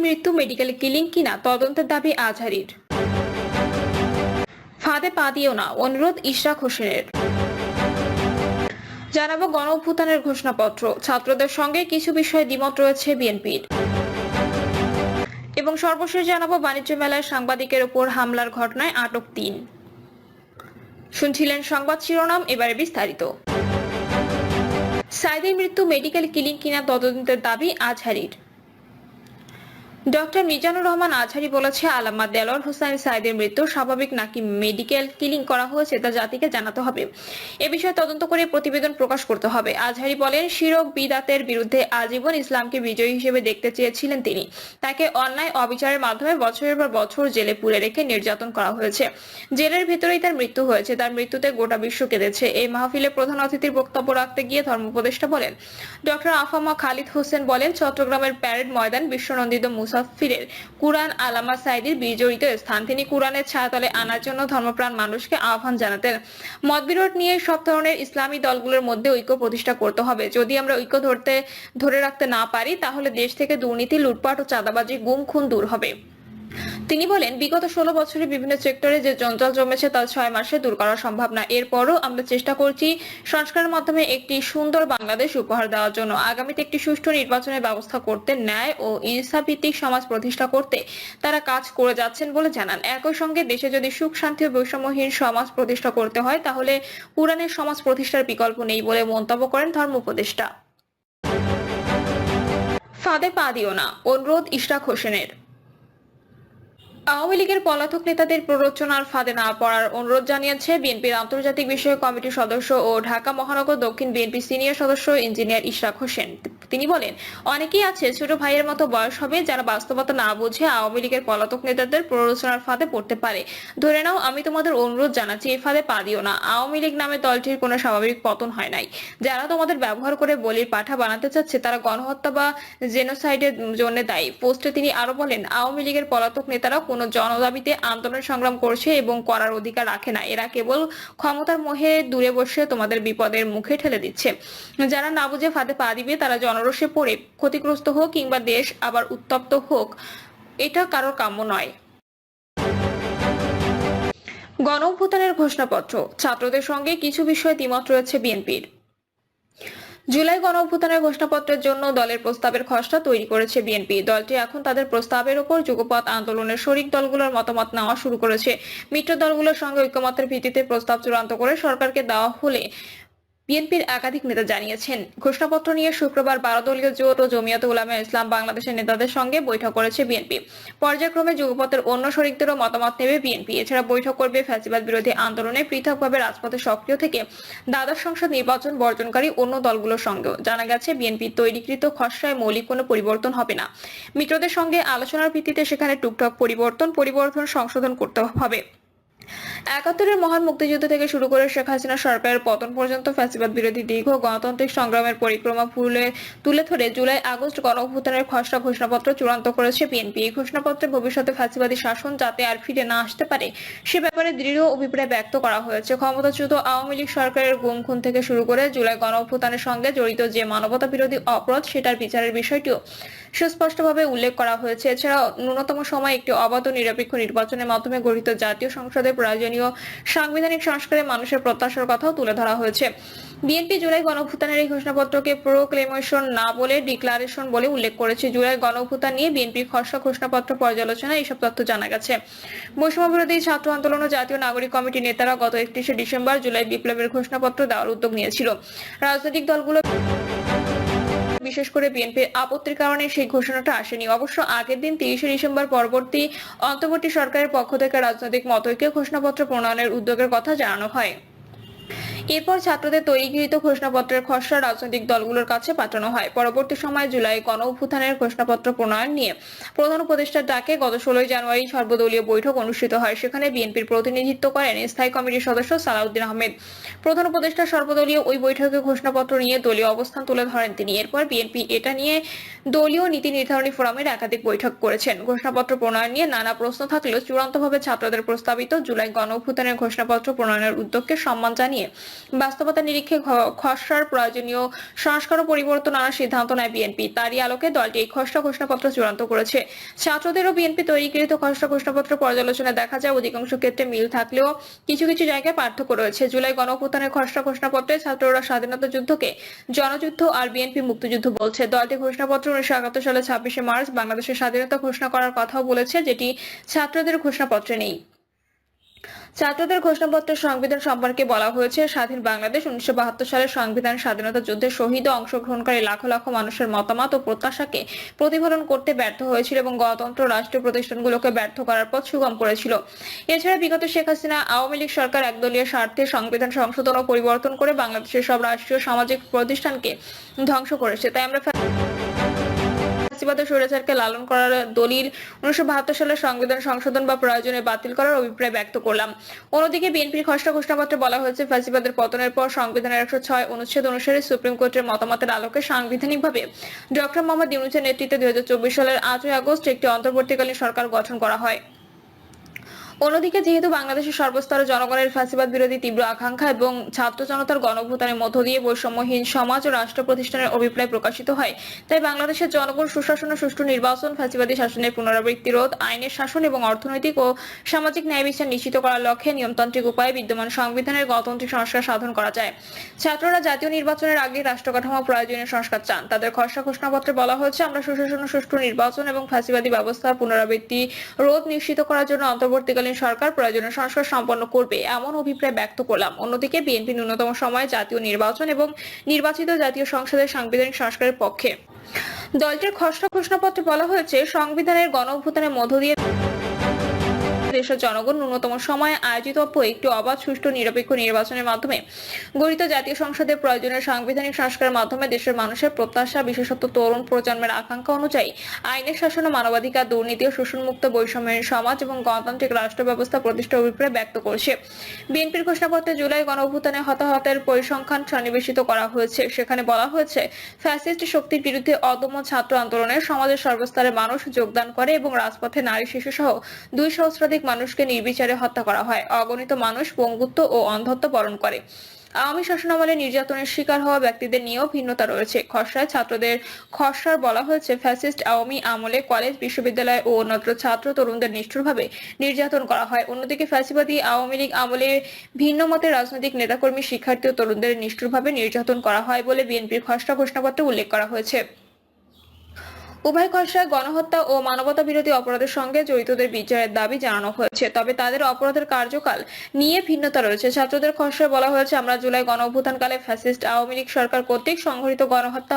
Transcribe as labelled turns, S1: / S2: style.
S1: মৃত্যু medical killing কিনা তদন্তের দাবি আজহারীর। ফাঁদে পা দিও না, অনুরোধ ইশরাক হোসেনের। জানাবো গণ অভ্যুত্থানের ঘোষণাপত্র, ছাত্রদের সঙ্গে কিছু বিষয়ে দ্বিমত রয়েছে বিএনপির। এবং সর্বশেষ জানাবো বাণিজ্য মেলায় সাংবাদিকের ওপর হামলার ঘটনায় আটক ৩। শুনছিলেন সংবাদ শিরোনাম, এবারে বিস্তারিত। সাইদের মৃত্যু মেডিকেল কিলিং কিনা তদন্তের দাবি আজহারীর। ডক্টর মিজানুর রহমান আজহারী বলেছে, আল্লামা দেলোয়ার হোসেন সাইদের মৃত্যু স্বাভাবিক নাকি মেডিকেল কিলিং করা হয়েছে তা জাতিকে জানাতে হবে। এ বিষয়ে তদন্ত করে প্রতিবেদন প্রকাশ করতে হবে। আজহারী বলেন, শিরক বিদাতের বিরুদ্ধে আজীবন ইসলামকে বিজয়ী হিসেবে দেখতে চেয়েছিলেন তিনি। তাকে অন্যায় অবিচারের মাধ্যমে বছরের পর বছর জেলে পুরে রেখে নির্যাতন করা হয়েছে। জেলের ভেতরেই তার মৃত্যু হয়েছে। তার মৃত্যুতে গোটা বিশ্ব কেঁদেছে। এই মাহফিলে প্রধান অতিথির বক্তব্য রাখতে গিয়ে ধর্ম উপদেষ্টা বলেন, ডক্টর আফামা খালিদ হোসেন বলেন, চট্টগ্রামের প্যারেড ময়দান বিশ্বনন্দিত মুসাফিরের কুরআন আল্লামা সাইদির বিজড়িত স্থান। তিনি কুরআনের ছায়াতলে আনার জন্য ধর্মপ্রাণ মানুষকে আহ্বান জানাতেন। মতবিরোধ নিয়ে সব ধরনের ইসলামী দলগুলোর মধ্যে ঐক্য প্রতিষ্ঠা করতে হবে। যদি আমরা ঐক্য ধরে রাখতে না পারি, তাহলে দেশ থেকে দুর্নীতি, লুটপাট ও চাঁদাবাজি, গুম খুন দূর হবে। তিনি বলেন, বিগত 16 বছরে বিভিন্ন সেক্টরে যে জঞ্জাল জমেছে তা 6 মাসে দূর করা সম্ভব না। এরপরও আমরা চেষ্টা করছি সংস্কারের মাধ্যমে একটি সুন্দর বাংলাদেশ উপহার দেওয়ার জন্য। আগামীতে একটি সুষ্ঠু নির্বাচনের ব্যবস্থা করতে, ন্যায় ও ইনসাফভিত্তিক সমাজ প্রতিষ্ঠা করতে তারা কাজ করে যাচ্ছেন বলে জানান। একই সঙ্গে দেশে যদি সুখ, শান্তি ও বৈষম্যহীন সমাজ প্রতিষ্ঠা করতে হয়, তাহলে কুরআনের সমাজ প্রতিষ্ঠার বিকল্প নেই বলে মন্তব্য করেন ধর্ম উপদেষ্টা। ফাঁদে পা দিও না, অনুরোধ ইশরাক হোসেনের। আওয়ামী লীগের পলাতক নেতাদের প্ররোচনার ফাঁদে না পড়ার অনুরোধ জানিয়েছে বিএনপির আন্তর্জাতিক বিষয়ক কমিটির সদস্য ও ঢাকা মহানগর দক্ষিণ বিএনপি সিনিয়র সদস্য ইঞ্জিনিয়ার ইশরাক হোসেন। তিনি বলেন, অনেকেই আছে ছোট ভাইয়ের মতো বয়স হবে যারা বাস্তবতা না বুঝে আওয়ামী লীগের পলাতক নেতাদের প্ররোচনার ফাঁদে পড়তে পারে। ধরে নাও, আমি তোমাদের অনুরোধ জানাচ্ছি, এই ফাঁদে পা দিও না। আওয়ামী লীগ নামে দলটির কোনো স্বাভাবিক পতন হয় নাই। যারা তোমাদের ব্যবহার করে বলির পাঠা বানাতে চাচ্ছে, তারা গণহত্যা বা জেনোসাইডের জন্য দায়ী। পোস্টে তিনি আরো বলেন, আওয়ামী লীগের পলাতক নেতারা কোনো জনদাবিতে আন্দোলন সংগ্রাম করছে এবং করার অধিকার রাখে না। এরা কেবল ক্ষমতার মোহে দূরে বসে তোমাদের বিপদের মুখে ঠেলে দিচ্ছে। যারা না বুঝে ফাঁদে পা দিবে, তারা জনরোষে পড়ে ক্ষতিগ্রস্ত হোক কিংবা দেশ আবার উত্তপ্ত হোক, এটা কারোর কাম্য নয়। গণ অভ্যুত্থানের ঘোষণাপত্র, ছাত্রদের সঙ্গে কিছু বিষয়ে দ্বিমত রয়েছে বিএনপির। জুলাই গণ অভ্যুত্থানের ঘোষণাপত্রের জন্য দলের প্রস্তাবের খসড়া তৈরি করেছে বিএনপি। দলটি এখন তাদের প্রস্তাবের উপর যুগপৎ আন্দোলনের শরিক দলগুলোর মতামত নেওয়া শুরু করেছে। মিত্র দলগুলোর সঙ্গে ঐকমত্যের ভিত্তিতে প্রস্তাব চূড়ান্ত করে সরকারকে দেওয়া হলে বিএনপির একাধিক নেতা জানিয়েছেন। ঘোষণাপত্র নিয়ে শুক্রবার 12 দলীয় জোট ও জমিয়তে উলামায়ে ইসলাম বাংলাদেশের নেতাদের সঙ্গে বৈঠক করেছে বিএনপি। পর্যায়ক্রমে যুগপথের অন্য শরিকদেরও মতামত নেবে বিএনপি। এছাড়া বৈঠক করবে ফ্যাসিবাদ বিরোধী আন্দোলনে পৃথকভাবে রাজপথে সক্রিয় থেকে দ্বাদশ সংসদ নির্বাচন বর্জনকারী অন্য দলগুলোর সঙ্গেও। জানা গেছে, বিএনপির তৈরিকৃত খসড়ায় মৌলিক কোনো পরিবর্তন হবে না। মিত্রদের সঙ্গে আলোচনার ভিত্তিতে সেখানে টুকটাক পরিবর্তন সংশোধন করতে হবে। 71-এর মহান মুক্তিযুদ্ধ থেকে শুরু করে শেখ হাসিনা সরকারের পতন পর্যন্ত ফ্যাসিবাদ বিরোধী দীর্ঘ গণতান্ত্রিক সংগ্রামের পরিক্রমা তুলে ধরে জুলাই আগস্ট গণ অভ্যুত্থানের খসড়া ঘোষণাপত্র চূড়ান্ত করেছে বিএনপি। এই ঘোষণাপত্রে ভবিষ্যতে ফ্যাসিবাদী শাসন যাতে আর ফিরে না আসতে পারে সে ব্যাপারে দৃঢ় অভিপ্রায় ব্যক্ত করা হয়েছে। ক্ষমতাচ্যুত আওয়ামী লীগ সরকারের গুম খুন থেকে শুরু করে জুলাই গণ অভ্যুত্থানের সঙ্গে জড়িত যে মানবতা বিরোধী অপরাধ, সেটার বিচারের বিষয়টিও সুস্পষ্টভাবে উল্লেখ করা হয়েছে। এছাড়া ন্যূনতম সময় একটি অবাধ ও নিরপেক্ষ নির্বাচনের মাধ্যমে গঠিত জাতীয় সংসদের প্রয়োজনীয় সাংবিধানিক সংস্কারে মানুষের প্রত্যাশার কথাও তুলে ধরা হয়েছে। বিএনপি জুলাই গণ অভ্যুত্থানের এই ঘোষণাপত্রকে প্রোক্লেমেশন না বলে ডিক্লারেশন বলে উল্লেখ করেছে। জুলাই গণ অভ্যুত্থান নিয়ে বিএনপির খসড়া ঘোষণাপত্র পর্যালোচনায় এইসব তথ্য জানা গেছে। বৈষম্য বিরোধী ছাত্র আন্দোলন ও জাতীয় নাগরিক কমিটির নেতারা গত 31শে ডিসেম্বর জুলাই বিপ্লবের ঘোষণাপত্র দেওয়ার উদ্যোগ নিয়েছিল। রাজনৈতিক দলগুলো, বিশেষ করে বিএনপির আপত্তির কারণে সেই ঘোষণাটা আসেনি। অবশ্য আগের দিন 30শে ডিসেম্বর অন্তর্বর্তী সরকারের পক্ষ থেকে রাজনৈতিক মতৈক্যে ঘোষণাপত্র প্রণয়নের উদ্যোগের কথা জানানো হয়। এরপর ছাত্রদের তৈরিকৃত ঘোষণাপত্রের খসড়া রাজনৈতিক দলগুলোর কাছে পাঠানো হয়। পরবর্তী সময়ে জুলাই গণ অভ্যুত্থানের ঘোষণাপত্র প্রণয়ন নিয়ে প্রধান উপদেষ্টার ডাকে গত 16 জানুয়ারি সর্বদলীয় বৈঠক অনুষ্ঠিত হয়। সেখানে বিএনপির প্রতিনিধিত্ব করেন স্থায়ী কমিটির সদস্য সালাউদ্দিন আহমেদ। প্রধান উপদেষ্টা সর্বদলীয় ওই বৈঠকে ঘোষণাপত্র নিয়ে দলীয় অবস্থান তুলে ধরেন তিনি। এরপর বিএনপি এটা নিয়ে দলীয় নীতি নির্ধারণী ফোরামের একাধিক বৈঠক করেছেন। ঘোষণাপত্র প্রণয়ন নিয়ে নানা প্রশ্ন থাকলেও চূড়ান্তভাবে ছাত্রদের প্রস্তাবিত জুলাই গণ অভ্যুত্থানের ঘোষণাপত্র প্রণয়নের উদ্যোগকে সম্মান জানিয়ে বাস্তবতা নিরীক্ষে খসড়ার প্রয়োজনীয় সংস্কার ও পরিবর্তন আনার সিদ্ধান্ত নেয় বিএনপি। তারই আলোকে দলটি এই খসড়া ঘোষণাপত্র চূড়ান্ত করেছে। ছাত্রদের ও বিএনপি তৈরিকৃত খসড়া ঘোষণাপত্র পর্যালোচনায় দেখা যায় অধিকাংশ ক্ষেত্রে মিল থাকলেও কিছু কিছু জায়গায় পার্থক্য রয়েছে। জুলাই গণঅভ্যুত্থানের খসড়া ঘোষণাপত্রে ছাত্ররা স্বাধীনতা যুদ্ধকে জনযুদ্ধ আর বিএনপি মুক্তিযুদ্ধ বলছে। দলটি ঘোষণাপত্র 1971 সালে 26শে মার্চ বাংলাদেশের স্বাধীনতা ঘোষণা করার কথাও বলেছে, যেটি ছাত্রদের ঘোষণাপত্রে নেই। ছাত্রদের ঘোষণাপত্রের সংবিধান সম্পর্কে বলা হয়েছে, স্বাধীন বাংলাদেশ 1972 সালের সংবিধান স্বাধীনতা যুদ্ধে শহীদ ও অংশগ্রহণকারী লাখো লাখো মানুষের মতামত ও প্রত্যাশাকে প্রতিফলন করতে ব্যর্থ হয়েছিল এবং গণতন্ত্র রাষ্ট্রীয় প্রতিষ্ঠানগুলোকে ব্যর্থ করার পথ সুগম করেছিল। এছাড়া বিগত শেখ হাসিনা আওয়ামী লীগ সরকার একদলীয় স্বার্থে সংবিধান সংশোধন ও পরিবর্তন করে বাংলাদেশের সব রাষ্ট্রীয় সামাজিক প্রতিষ্ঠানকে ধ্বংস করেছে। তাই আমরা ফ্যাসিবাদের স্বৈরাচারকে লালন করার দলিল 1972 সালের সংবিধান সংশোধন বা প্রয়োজনে বাতিল করার অভিপ্রায় ব্যক্ত করলাম। অন্যদিকে বিএনপির খসড়া ঘোষণাপত্রে বলা হয়েছে, ফ্যাসিবাদের পতনের পর সংবিধানের 106 অনুচ্ছেদ অনুসারে সুপ্রিম কোর্টের মতামতের আলোকে সাংবিধানিকভাবে ডক্টর মোহাম্মদ ইউনূসের নেতৃত্বে 2024 সালের 8 আগস্ট একটি অন্তর্বর্তীকালীন সরকার গঠন করা হয়। অন্যদিকে যেহেতু বাংলাদেশের সর্বস্তরের জনগণের ফ্যাসিবাদ বিরোধী তীব্র আকাঙ্ক্ষা এবং ছাত্র জনতার গণঅভ্যুত্থানের মধ্য দিয়ে বৈষম্যহীন সমাজ ও রাষ্ট্র প্রতিষ্ঠানের অভিপ্রায় প্রকাশিত হয়, তাই বাংলাদেশের জনগণ সুশাসন ও সুষ্ঠু নির্বাচন, ফ্যাসিবাদী শাসনের পুনরাবৃত্তি রোধ, আইনের শাসন এবং অর্থনৈতিক ও সামাজিক ন্যায় বিচার নিশ্চিত করার লক্ষ্যে নিয়মতান্ত্রিক উপায়ে বিদ্যমান সংবিধানের গণতান্ত্রিক সংস্কার সাধন করা যায়। ছাত্ররা জাতীয় নির্বাচনের আগে রাষ্ট্র কাঠামো প্রয়োজনীয় সংস্কার চান। তাদের খসড়া ঘোষণাপত্রে বলা হয়েছে, আমরা সুশাসন ও সুষ্ঠু নির্বাচন এবং ফ্যাসিবাদী ব্যবস্থার পুনরাবৃত্তি রোধ নিশ্চিত করার জন্য অন্তর্বর্তীকালীন সরকার প্রয়োজনীয় সংস্কার সম্পন্ন করবে এমন অভিপ্রায় ব্যক্ত করলাম। অন্যদিকে বিএনপি ন্যূনতম সময়ে জাতীয় নির্বাচন এবং নির্বাচিত জাতীয় সংসদের সাংবিধানিক সংস্কারের পক্ষে। দলটির খসড়া ঘোষণাপত্রে বলা হয়েছে, সংবিধানের গণঅভ্যুত্থানের মধ্য দিয়ে দেশের জনগণ ন্যূনতম সময়ে আয়োজিত একটি অবাধ, সুষ্ঠু, নিরপেক্ষ নির্বাচনের মাধ্যমে গঠিত জাতীয় সংসদের প্রয়োজনীয় সাংবিধানিক সংস্কারের মাধ্যমে দেশের মানুষের প্রত্যাশা, বিশেষত তরুণ প্রজন্মের আকাঙ্ক্ষা অনুযায়ী আইনের শাসন ও মানবাধিকার, দুর্নীতি ও শোষণমুক্ত বৈষম্যহীন সমাজ এবং গণতান্ত্রিক রাষ্ট্র ব্যবস্থা প্রতিষ্ঠার অভিপ্রায় ব্যক্ত করেছে। বিএনপির ঘোষণাপত্রে জুলাই গণঅভ্যুত্থানে হতাহতের পরিসংখ্যান সন্নিবেশিত করা হয়েছে। সেখানে বলা হয়েছে, ফ্যাসিস্ট শক্তির বিরুদ্ধে অদম্য ছাত্র আন্দোলনে সমাজের সর্বস্তরের মানুষ যোগদান করে এবং রাজপথে নারী, শিশু সহ 2 সহস্রাধিক মানুষকে নির্বিচারে হত্যা করা হয়। অগণিত মানুষ পঙ্গুত্ব ও অন্ধত্ব বরণ করে। আওয়ামী শাসনামলে নির্যাতনের শিকার হওয়া ব্যক্তিদের নিয়েও ভিন্নতা রয়েছে। খসড়ায় ছাত্রদের খসড়ার বলা হয়েছে, ফ্যাসিস্ট আওয়ামী আমলে কলেজ, বিশ্ববিদ্যালয় ও অন্যত্র ছাত্র তরুণদের নিষ্ঠুরভাবে নির্যাতন করা হয়। অন্যদিকে ফ্যাসিবাদী আওয়ামী লীগ আমলে ভিন্ন মতের রাজনৈতিক নেতাকর্মী, শিক্ষার্থী ও তরুণদের নিষ্ঠুরভাবে নির্যাতন করা হয় বলে বিএনপির খসড়া ঘোষণাপত্রে উল্লেখ করা হয়েছে। উভয় খসড়ায় গণহত্যা ও মানবতা বিরোধী অপরাধের সঙ্গে জড়িতদের বিচারের দাবি জানানো হয়েছে, তবে তাদের অপরাধের কার্যকাল নিয়ে ভিন্নতা রয়েছে। ছাত্রদের খসড়ায় বলা হয়েছে, আমরা জুলাই গণঅভ্যুত্থানকালে ফ্যাসিস্ট আওয়ামী লীগ সরকার কর্তৃক সংঘটিত গণহত্যা